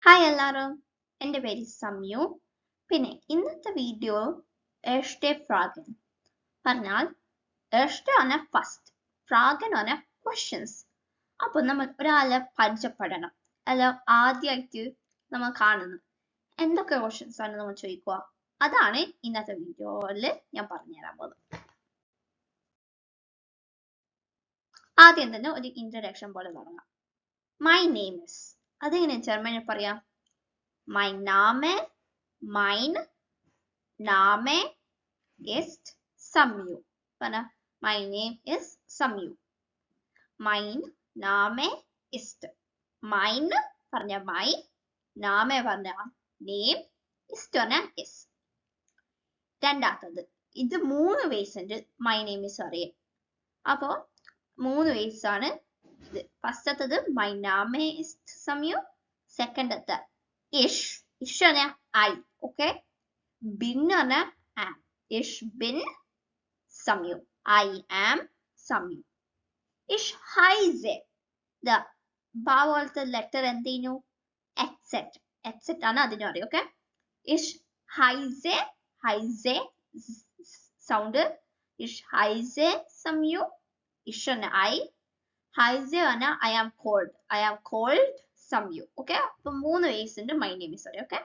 Hi എല്ലാവരും, എൻ്റെ പേര് സംയു. പിന്നെ ഇന്നത്തെ വീഡിയോ എർste Fragen പറഞ്ഞാൽ എർste ആണ് ഫസ്റ്റ്, ഫ്രാഗൻ ആണ് ക്വസ്റ്റ്യൻസ്. അപ്പോൾ നമ്മൾ ഒരാളെ പരിചയപ്പെടണം. അല്ല, ആദ്യമായിട്ട് നമ്മൾ കാണുന്നു എന്തൊക്കെ ക്വസ്റ്റ്യൻസ് ആണ് നമ്മൾ ചോദിക്കുക. അതാണ് ഇന്നത്തെ വീഡിയോയിൽ ഞാൻ പറഞ്ഞുതരാൻ പോകുന്നത്. ആദ്യം തന്നെ ഒരു ഇൻട്രഡക്ഷൻ പോലെ തുടങ്ങാം. മൈ നെയിം ഇസ്, അതെങ്ങനെ ജർമ്മനിൽ പറയാം? Mein Name ist Samyu. My name is Samyu. Mein Name ist. Mein പറഞ്ഞ my, Name പറഞ്ഞ name, ist പറഞ്ഞ is. രണ്ടാമത്തത്, ഇത് 3 ways ഉണ്ട് my name is അറിയാം. അപ്പോൾ 3 ways ആണ് ഇത്. ഫസ്റ്റത്തത് my name is Samyu. സെക്കൻഡത്തെ ish ആണ് I, okay? Bin ആണ് am. Ich bin Samyu. I am Samyu. Ich heiße. The പോലത്തെ ലെറ്റർ എന്തെയ്യുന്നു? etc ആണ് അതിന് പറയും, okay? Ich heiße sound. Ich heiße Samyu. Ich ആണ് I. heiße ആണ് I am called Samyu. Okay? അപ്പോൾ 3 ways ഉണ്ട് my name is sorry, okay?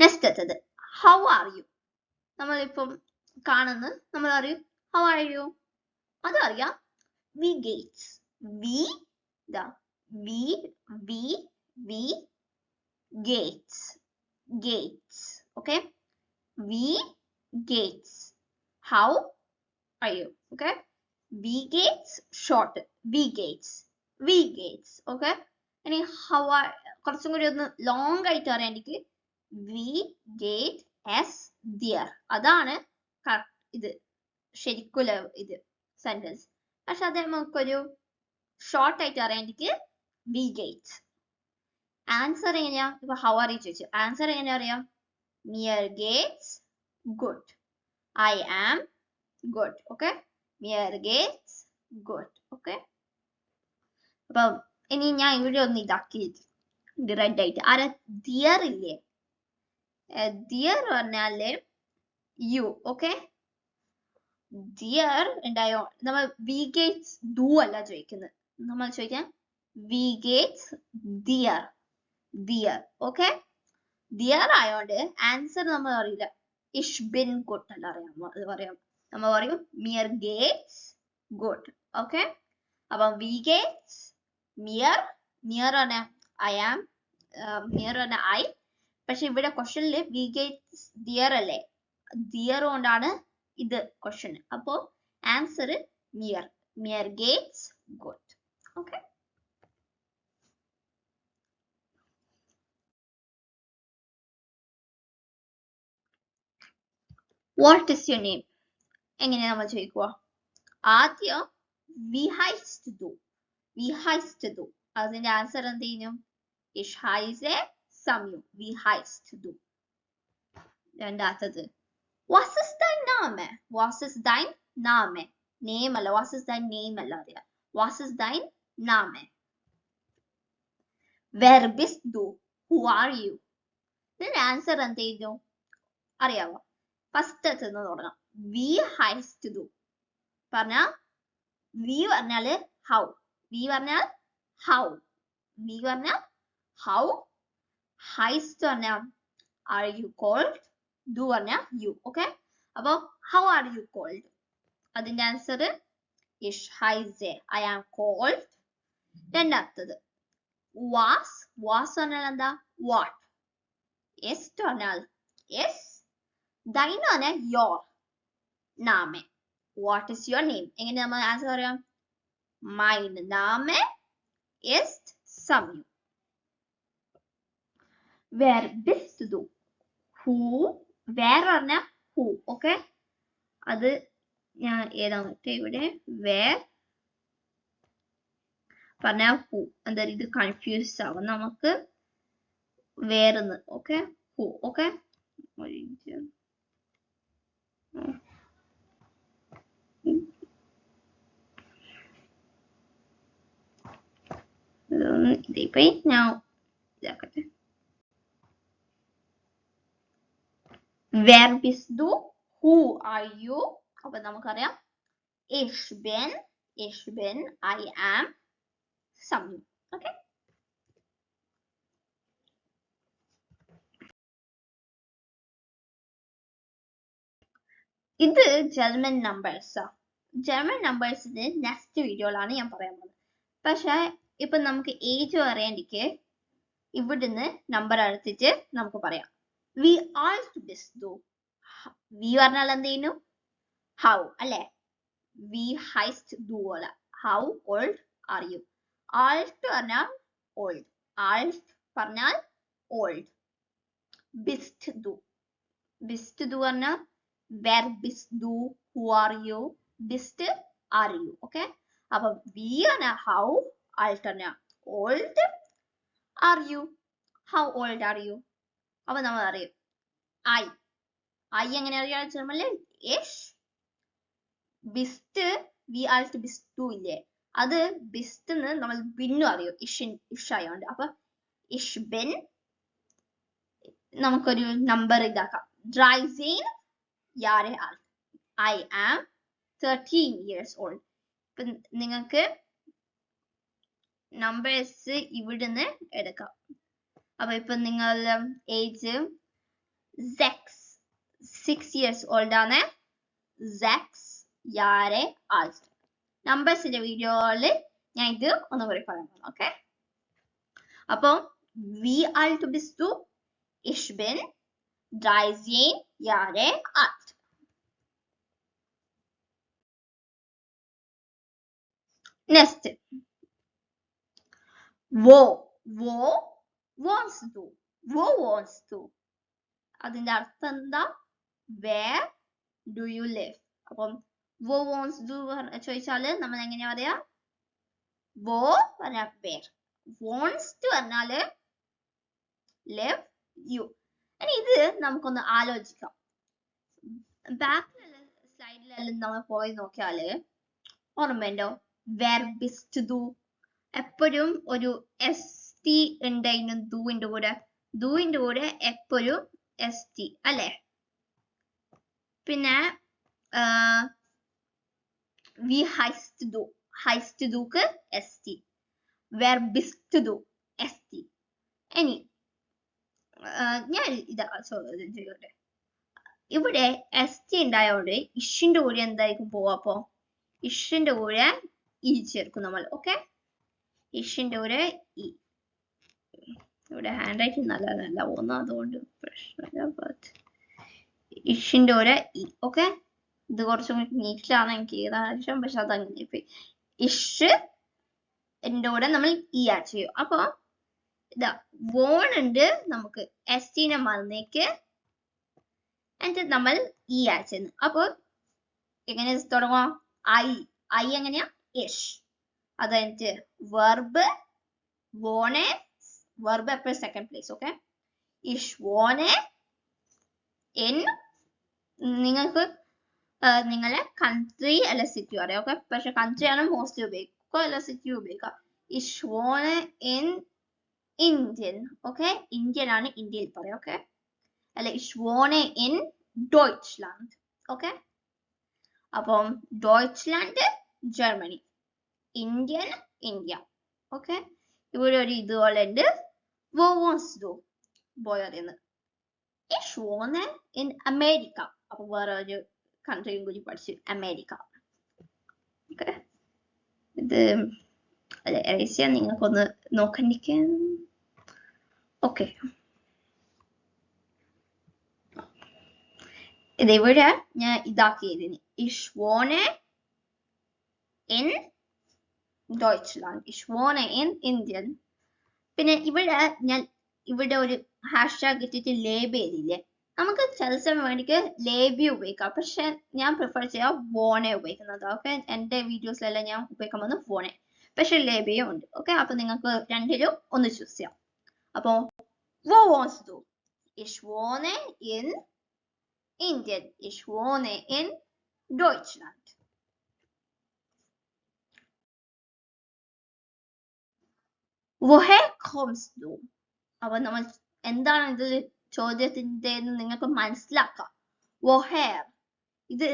Next എത്തത് how are you. നമ്മളിപ്പം കാണുന്നത് നമ്മൾ അറിയും how are you. അതറിയാം wie geht's. wie gates, okay? wie geht's. how are you, okay? wie geht's short, wie geht's, okay? ഇനി how are കുറച്ചും കൂടി ഒന്ന് ലോങ് ആയിട്ട് അറിയാണ്ടെങ്കിൽ we get as dear. അതാണ് ഇത് ശരിക്കുള്ള ഇത് സെന്റൻസ്. പക്ഷെ അത് നമുക്കൊരു ഷോർട്ട് ആയിട്ട് അറിയാണ്ടെങ്കിൽ we get. ആൻസർ എങ്ങനെയാ? ഇപ്പൊ how are you ചോദിച്ചു, ആൻസർ എങ്ങനെയാ അറിയാം? mir geht's good. I am good, okay? mir geht's good, okay? അപ്പം ഇനി ഞാൻ ഇവിടെ ഒന്ന് ഇതാക്കി റെഡ് ആയിട്ട് ആരാ dear ഇല്ലേ? dear പറഞ്ഞാല് you, okay? dear ഉണ്ടായോ നമ്മൾ we gets do അല്ല ചോദിക്കുന്നത്, നമ്മൾ ചോദിക്കാൻ we gets dear, okay? dear ആയോണ്ട് ആൻസർ നമ്മൾ അറിയില്ല. ich bin good അല്ല അറിയാം, നമ്മൾ പറയും mir geht's good, okay? അപ്പം we gets mir ആണ് I am, mir ആണ് I. പക്ഷെ ഇവിടെ ക്വസ്റ്റ്യനില് we gets dear അല്ലേ, dear കൊണ്ടാണ് ഇത് ക്വസ്റ്റ്യൻ. അപ്പോ answer mir geht's good, okay? what is your name എങ്ങനെയാ നമ്മൾ ചോദിക്കുക? ആദ്യം wie heißt du. അതിന്റെ ആൻസർ എന്ത് ചെയ്യും? ich heiße Samyu. wie heißt du. രണ്ടാമത്തത് was ist dein Name. name അല്ല, was ist dein name അല്ല അറിയാം, was ist dein Name. wer bist du. who are you. ഇതിന്റെ ആൻസർ എന്ത് ചെയ്യും അറിയാവോ? ഫസ്റ്റ് തുടങ്ങാം wie heißt du പറഞ്ഞാ wie പറഞ്ഞാല് how, പറഞ്ഞാൽ how, heißt പറഞ്ഞാൽ are you called, do പറഞ്ഞാൽ you, okay? അപ്പൊ how are you called, അതിന്റെ answer ich heiße, I am called. രണ്ടാമത്തത് was പറഞ്ഞാൽ എന്താ? what. ist പറഞ്ഞാൽ yes. dein പറഞ്ഞാൽ your. Name, what is your name. എങ്ങനെ നമ്മൾ ആൻസർ പറയാം? mein Name ist Samyu. wer bist du. where പറഞ്ഞാൽ who, okay? അത് ഞാൻ ഏതാണ് ഇവിടെ where പറഞ്ഞാൽ who, എന്താ ഇത് കൺഫ്യൂസ് ആവും നമുക്ക് വേറെന്ന്, okay? who, okay? ഇതിപ്പോ ഞാൻ ഇതാക്കട്ടെ. Wer bist du? Who are you? അപ്പൊ നമുക്കറിയാം ich bin, I am, Samyu. Okay? ഇത് ജർമ്മൻ നമ്പേഴ്സാ. ജർമ്മൻ നമ്പേഴ്സിന്റെ നെക്സ്റ്റ് വീഡിയോയിലാണ് ഞാൻ പറയാൻ പോകുന്നത്. പക്ഷെ ഇപ്പൊ നമുക്ക് ഏജ് അറിയാണ്ടിക്ക് ഇവിടുന്ന് നമ്പർ എടുത്തിട്ട് നമുക്ക് പറയാം. വി ആൾട്ട് ബിസ് ദു. വി പറഞ്ഞാൽ എന്തെയ്യുന്നു? ഹൗ അല്ലെ? വി ഹൈസ്റ്റ് ദു അല്ല. How old are you? Alt പറഞ്ഞാൽ ഓൾഡ്. ആൾട്ട് പറഞ്ഞാൽ ഓൾഡ്. ബിസ്റ്റ് ദു. ബിസ്റ്റ് ദു പറഞ്ഞാൽ where bist du? Who are you? Bist are you? Okay? അപ്പൊ we ആണ് how, alt ആണ് old are you? How old are you? അപ്പൊ നമ്മൾ അറിയും I എങ്ങനെ അറിയാം ജർമ്മനിൽ? ich. bist we alt bist du ഇല്ലേ, അത് bist ന്ന് നമ്മൾ ബിന്നു അറിയും ish ആയോണ്ട്. അപ്പൊ ich bin നമുക്കൊരു നമ്പർ ഇതാക്കാം. 13 Jahre alt. I am 13 years old. ഇപ്പൊ നിങ്ങൾക്ക് നമ്പേഴ്സ് ഇവിടുന്ന് എടുക്കാം. അപ്പൊ ഇപ്പൊ നിങ്ങൾ ഏജ് 6 years old ആണ്. 6 Jahre alt. നമ്പേഴ്സിന്റെ വീഡിയോയില് ഞാൻ ഇത് ഒന്നുകൂടി പറയാം. ഓക്കെ? അപ്പൊ wie alt bist du? Ich bin 13 Jahre alt. Next. Wo wohnst du? Wo wohnst du? അതിന്റെ അർത്ഥം എന്താ? Where do you live? അപ്പം wo wohnst du ചോദിച്ചാല് നമ്മൾ എങ്ങനെയാ പറയാ? wo പറഞ്ഞാൽ where, wohnst പറഞ്ഞാല് live you. ഇനി ഇത് നമുക്കൊന്ന് ആലോചിക്കാം. ബാക്കിലുള്ള സ്ലൈഡിലെല്ലാം നമ്മൾ പോയി നോക്കിയാല് ഓർമ്മയുണ്ടോ? Where bist du? എപ്പോഴും ഒരു st ഉണ്ടായിരുന്നു ദൂവിന്റെ കൂടെ. ദൂവിന്റെ കൂടെ എപ്പോഴും st അല്ലെ? പിന്നെ wie heißt du? heißt duക്ക് st. Where bist du? st. ഇനി ഞാൻ ഇതാ ചോദ്യം ചെയ്യട്ടെ. ഇവിടെ st ഉണ്ടായോണ്ട് ഇഷിന്റെ കൂടെ എന്തായിരിക്കും പോവാ? അപ്പൊ ഇഷിന്റെ കൂടെ ഇ ചേർക്കും നമ്മൾ. ഓക്കെ? ഇഷിന്റെ കൂടെ ഇ. ഇവിടെ ഹാൻഡ് റൈറ്റിംഗ് നല്ലതല്ല പോകുന്നു, അതുകൊണ്ട് പ്രശ്നമില്ല. ഇഷിന്റെ കൂടെ ഇ. ഓക്കെ? ഇത് കുറച്ചും കൂടി നീറ്റിലാണ് എനിക്ക് ഏതാവശ്യം, പക്ഷെ അതങ്ങനെ പോയി. ഇഷ് എന്റെ കൂടെ നമ്മൾ ഇ ആഡ് ചെയ്യും. അപ്പൊ ഇതാ വോൺ ഉണ്ട്, നമുക്ക് എസ്റ്റിനെ മറന്നേക്ക് എന്നിട്ട് നമ്മൾ ഇ ആഡ് ചെയ്യുന്നു. അപ്പൊ എങ്ങനെ തുടങ്ങാം? ഐ എങ്ങനെയാ? ഇഷ്. അത് കഴിഞ്ഞിട്ട് വെർബ് വോണെ, വെർബ് എപ്പോഴും സെക്കൻഡ് പ്ലേസ്. ഓക്കെ? ഇഷ് വോണെ ഇൻ, നിങ്ങൾക്ക് നിങ്ങളെ കൺട്രി അല്ല സിറ്റി അറിയാം. ഓക്കെ? പക്ഷെ കൺട്രി ആണ് മോസ്റ്റ്ലി ഉപയോഗിക്കുക, അല്ല സിറ്റി ഉപയോഗിക്കുക. ഇഷ് വോണെ ഇൻ ഇന്ത്യൻ. ഓക്കെ? ഇന്ത്യൻ ആണ് ഇന്ത്യയിൽ പറയാം. ഓക്കെ? അല്ല ഇഷ് വോണെ ഇൻ ഡോയ്ച്ച്ലാൻഡ്. ഓക്കെ? അപ്പം Deutschland Germany, Indian India. Okay? ഇവിടെ ഒരു ഇതുപോലെ ഉണ്ട്. wo wohnst du? ബോയ് അറിയുന്നത്. ich wohne in America. അപ്പൊ വേറെ ഒരു കൺട്രിയും കൂടി പഠിച്ചു, അമേരിക്ക. ഓക്കെ? ഇത് അല്ലെ ഏഷ്യ, നിങ്ങൾക്കൊന്ന് നോക്കണ്ടിരിക്കാൻ. ഓക്കെ? ഇത് ഇവിടെ ഞാൻ ഇതാക്കിയതിന് ich wohne in Deutschland. Ich wohne in Indien. പിന്നെ ഇവിടെ ഞാൻ ഇവിടെ ഒരു ഹാഷ്ടാഗ് ഇട്ടിട്ട് ലേബ് ചെയ്തില്ലേ? നമുക്ക് ചില സമയം വേണ്ടിക്ക് ലേബി ഉപയോഗിക്കാം, പക്ഷെ ഞാൻ പ്രിഫർ ചെയ്യാം വോണെ ഉപയോഗിക്കുന്നത്. ഓക്കെ? എന്റെ വീഡിയോസിലെല്ലാം ഞാൻ ഉപയോഗിക്കാൻ പോകുന്നത് വോണെ, പക്ഷെ ലേബിയും ഉണ്ട്. ഓക്കെ? അപ്പൊ നിങ്ങൾക്ക് രണ്ടിലും ഒന്ന് ചൂസ് ചെയ്യാം. അപ്പൊ wo wohnst du? Ich wohne in Indien. Ich wohne in Deutschland. woher comes du? അപ്പൊ നമ്മൾ എന്താണ് ഇത് ചോദ്യത്തിന്റെ നിങ്ങൾക്ക് മനസ്സിലാക്കാം. woher ഇത്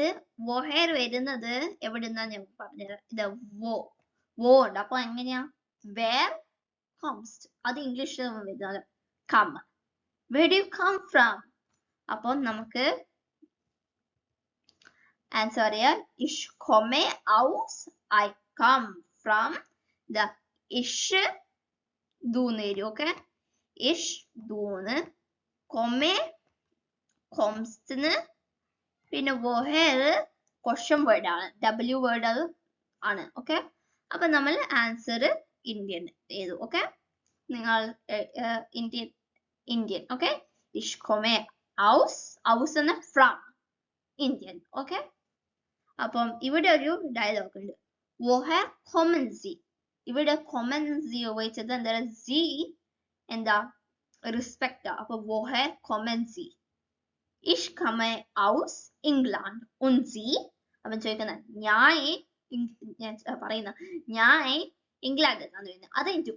woher വരുന്നത് എവിടുന്നാ ഞാൻ പറഞ്ഞുതരാം. ഇത് wo ഉണ്ട്. അപ്പൊ എങ്ങനെയാ? where comes, അത് ഇംഗ്ലീഷിൽ വരുന്നത് come. where do you come from? അപ്പൊ നമുക്ക് ആൻസർ ചെയ്യാൻ ich komme aus, I come from, the ich ദൂന്ന് വരും. ഓക്കെ, ich ദൂന്ന്, komme comes പിന്നെ woher ക്വസ്റ്റ്യൻ വേർഡ് ആണ്, w വേർഡ് അത് ആണ്. ഓക്കെ, അപ്പൊ നമ്മൾ ആൻസർ ഇന്ത്യൻ ചെയ്തു. ഓക്കെ, നിങ്ങൾ Indian. Okay, ich komme aus എന്ന from, ഇന്ത്യൻ. ഓക്കെ, അപ്പം ഇവിടെ ഒരു ഡയലോഗ് ഉണ്ട്. woher kommen Sie? ഇവിടെ kommen Sie ഉപയോഗിച്ചത് എന്താ? Sie എന്താ? റെസ്പെക്ട്. അപ്പൊ woher kommen Sie? ich komme aus England und Sie? അവൻ ചോദിക്കുന്നത് ഞാൻ പറയുന്ന ഞാൻ ഇംഗ്ലണ്ടിൽ നിന്നാണ് വരുന്നത്. അത് എനിക്ക്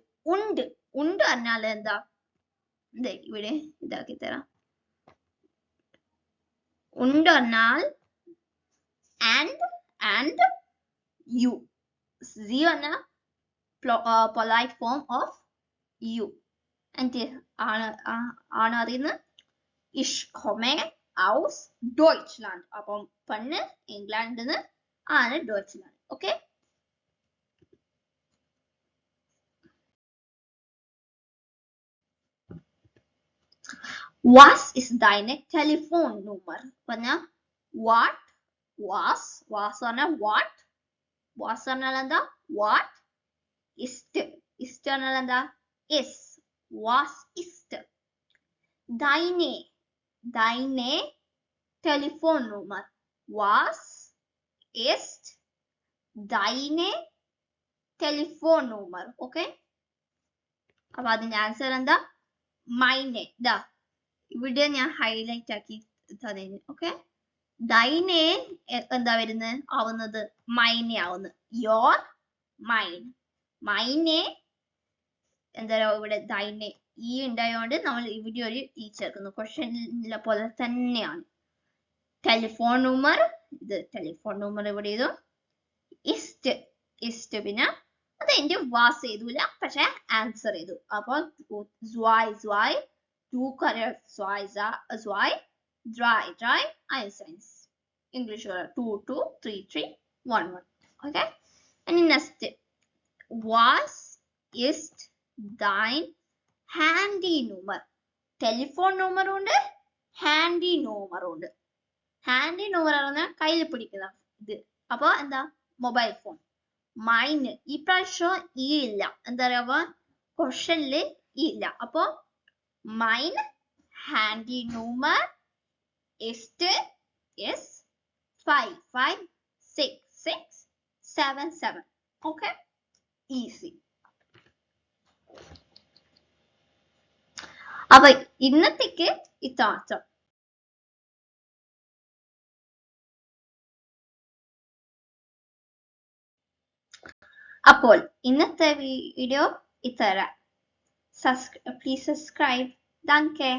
ഉണ്ട് പറഞ്ഞാൽ എന്താ? ഇവിടെ ഇതാക്കി തരാം. ഉണ്ട് പറഞ്ഞാൽ and you. Sie പറഞ്ഞ polite form of you. എന്നിട്ട് ആണ് അറിയുന്നത് ich komme aus Deutschland. അപ്പം പെണ്ണ് ഇംഗ്ലണ്ടിൽ നിന്ന്, ആണ് Deutschland. Okay, was ist deine Telefonnummer? പറഞ്ഞ what was പറഞ്ഞ what, was പറഞ്ഞാൽ എന്താ? what, ist പറഞ്ഞാൽ എന്താ? is, was ist deine Telefonnummer. was ist deine Telefonnummer. Okay, അപ്പൊ അതിന്റെ ആൻസർ എന്താ? മൈനെ. ദാ ഇവിടെ ഞാൻ ഹൈലൈറ്റ് ആക്കി തന്നു. ഓക്കെ, ഡൈനെ എന്താ വരുന്നത്? ആവുന്നത് മൈനെ ആവുന്നത്. Your, mine. മൈനെ എന്താ ഇവിടെ ദൈനെ ഈ ഉണ്ടായതുകൊണ്ട് നമ്മൾ ഇവിടെ ഒരു ഈ ചേർക്കുന്നു. ക്വസ്റ്റ്യനിലെ പോലെ തന്നെയാണ്. ടെലിഫോൺ നമ്പർ, ഇത് ടെലിഫോൺ നമ്പർ ഇവിടെ ചെയ്തു. ഇസ്റ്റ് പിന്നെ അത് എന്റെ വാസ് ചെയ്തില്ല, പക്ഷെ ആൻസർ ചെയ്തു. അപ്പൊ zwei, du correct, zwei, drei, eins. English 2, 3, 1. Okay, and next, was ist dein Handynummer? Telephone number ഉണ്ട്, ഹാൻഡി നമ്പർ ഉണ്ട്. ഹാൻഡി നമ്പർ ആണ് കയ്യിൽ പിടിക്കുന്ന ഇത്. അപ്പൊ എന്താ? Mobile phone. മൈന് ഈ പ്രാവശ്യം ഈ ഇല്ല, എന്താ പറയുക? ക്വസ്റ്റ്യനില് ഈ ഇല്ല. അപ്പൊ mine handy number ist 556677. Okay, easy. അപ്പൊ ഇന്നത്തേക്ക് ഇത്ര. അപ്പോൾ ഇന്നത്തെ വീഡിയോ ഇത്ര. Please subscribe. Danke.